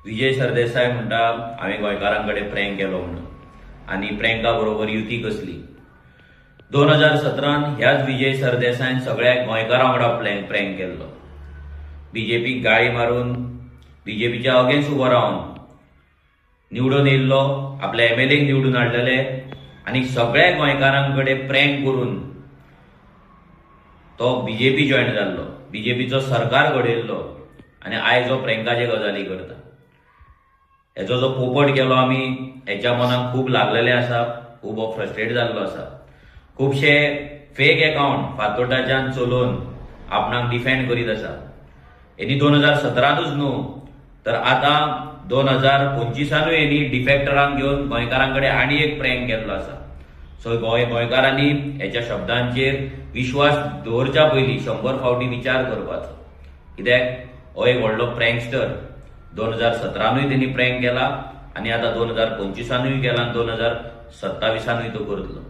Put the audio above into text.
विजय सरदेसाय म्हणटा हांवें गोंयकारांकडे प्रँक केलो म्हणून आनी प्रँका बरोबर युती कसली. 2017 ह्याच विजय सरदेसायन सगळ्या गोंयकारां वांगडा प्रँक केल्लो. बीजेपीक गाळी मारून बीजेपीच्या अगेन्स्ट उबो रावन निवडून येयल्लो, आपल्या एमएलएक निवडून हाडलेले आनी सगळ्या गोंयकारांकडे प्रँक करून तो बीजेपी जॉयन जाल्लो, बीजेपीचो सरकार घडयल्लो आनी आयज हो प्रँकाचे गजाली करता. हेचो जो पोपट केलो आमी, हेच्या मनाक खूब लागलेले आसा, खूब हो फ्रस्ट्रेट जाल्लो आसा. खुबशे फेक अकाउंट फातोर्डाच्यान चलोवन आपणाक डिफेंड करीत आसा. हेनी 2017च न्हू तर आतां 2025 हेनी डिफेक्टरांक घेवन गोंयकारांकडे आनी एक प्रँक केल्लो आसा. सो गोंयकारांनी हेच्या शब्दांचेर विश्वास दवरच्या पयलीं 100 फावटी विचार करपाचो. कित्याक हो एक व्हडलो प्रँकस्टर. 2017 तेणी प्रँक केला आनी आतां 2025 केला आनी 2027 तो करतलो.